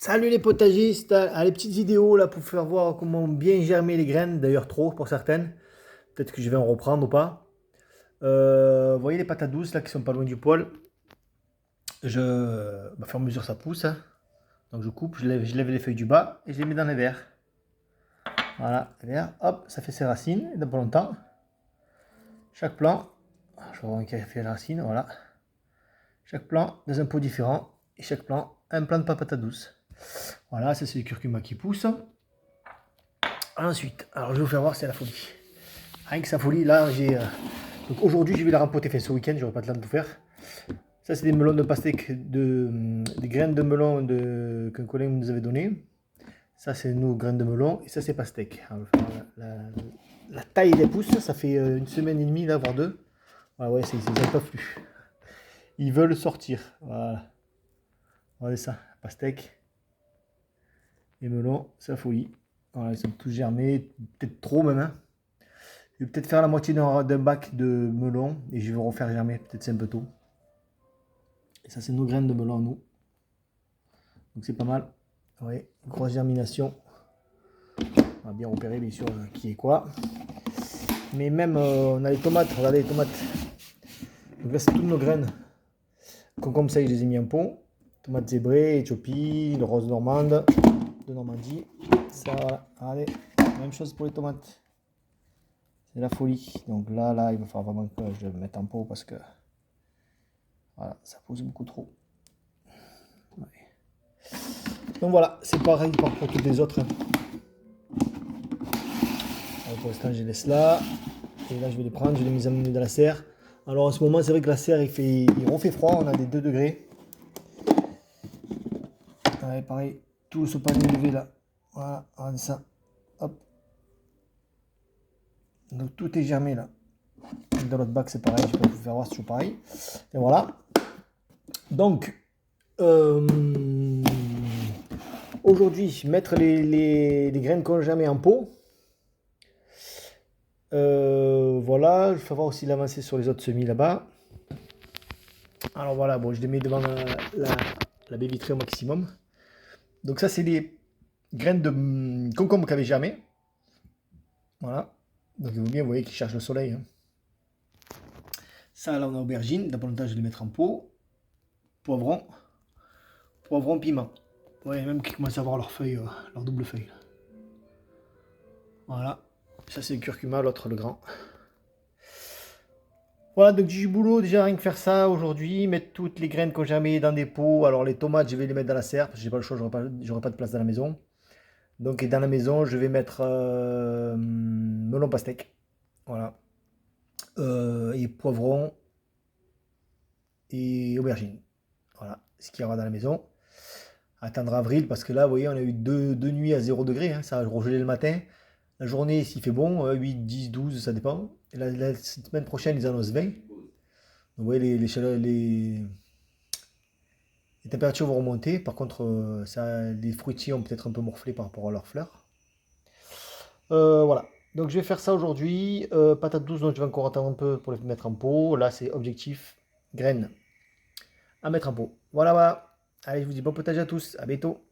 Salut les potagistes, les petites vidéos là pour faire voir comment bien germer les graines, d'ailleurs trop pour certaines. Peut-être que je vais en reprendre ou pas. Vous voyez les patates douces là qui sont pas loin du poêle. Au fur et à mesure ça pousse, hein. Donc je coupe, je lève les feuilles du bas et je les mets dans les verres. Voilà, les verres, hop, ça fait ses racines et dans pas longtemps. Chaque plant, je vais voir un qui a fait la racine, voilà. Chaque plant dans un pot différent et chaque plant un plant de patates douces. Voilà, ça c'est le curcuma qui pousse. Ensuite, alors je vais vous faire voir, c'est la folie. Avec sa folie, là j'ai. Donc aujourd'hui, je vais la rempoter. Enfin, ce week-end, j'aurai pas de temps de tout faire. Ça, c'est des melons de pastèque, des graines de melon qu'un collègue nous avait donné. Ça, c'est nos graines de melon. Et ça, c'est pastèque. Alors, la taille des pousses, ça fait une semaine et demie, là, voire deux. Ah ouais, ils n'en peuvent plus. Ils veulent sortir. Voilà. Regardez ça, pastèque. Les melons, c'est la folie. Voilà, ils sont tous germés, peut-être trop même, hein. Je vais peut-être faire la moitié d'un bac de melon et je vais refaire germer, peut-être c'est un peu tôt. Et ça, c'est nos graines de melon, nous. Donc c'est pas mal. Oui, grosse germination. On va bien repérer, bien sûr, qui est quoi. Mais même, on a les tomates. Regardez les tomates. Donc là, c'est toutes nos graines. Comme ça, je les ai mis en pot. Tomates zébrées, éthiopie, le rose normande, de Normandie. Ça, voilà. Regardez, même chose pour les tomates. C'est la folie. Donc là, il va falloir vraiment que je le mette en pot parce que voilà, ça pousse beaucoup trop. Ouais. Donc voilà, c'est pareil pour toutes les autres. Alors pour l'instant, je les laisse là. Et là, je vais les prendre, je vais les amener dans la serre. Alors en ce moment, c'est vrai que la serre, il refait froid, on a des 2 degrés. Ouais, pareil, tout ce panier levé là. Voilà, regardez ça. Hop. Donc tout est germé là. Dans l'autre bac, c'est pareil, je peux vous faire voir, c'est toujours pareil. Et voilà. Donc, aujourd'hui, mettre les graines qu'on germé en pot. Voilà, je vais voir aussi l'avancée sur les autres semis là-bas. Alors voilà, bon, je les mets devant la baie vitrée au maximum. Donc ça, c'est des graines de concombre qu'avait germé. Voilà. Donc vous voyez qu'ils cherchent le soleil, hein. Ça, là, on a aubergine. Dans pas longtemps, je vais les mettre en pot. Poivron. Poivron, piment. Vous voyez même qu'ils commencent à avoir leurs feuilles, leur double feuille. Voilà. Ça, c'est le curcuma, l'autre, le grand. Voilà, donc du boulot, déjà rien que faire ça aujourd'hui, mettre toutes les graines que j'ai mis dans des pots. Alors les tomates, je vais les mettre dans la serre, parce que j'ai pas le choix, j'aurai pas de place dans la maison. Donc et dans la maison, je vais mettre melon pastèque. Voilà. Et poivron et aubergine. Voilà, ce qu'il y aura dans la maison. Attendre avril, parce que là, vous voyez, on a eu deux nuits à 0 degré, hein, ça a regelé le matin. La journée, s'il fait bon, 8, 10, 12, ça dépend. Et la semaine prochaine, ils annoncent 20. Donc, vous voyez, les températures vont remonter. Par contre, les fruitiers ont peut-être un peu morflé par rapport à leurs fleurs. Voilà. Donc, je vais faire ça aujourd'hui. Patates douces, donc je vais encore attendre un peu pour les mettre en pot. Là, c'est objectif graines à mettre en pot. Voilà, voilà. Allez, je vous dis bon potage à tous. À bientôt.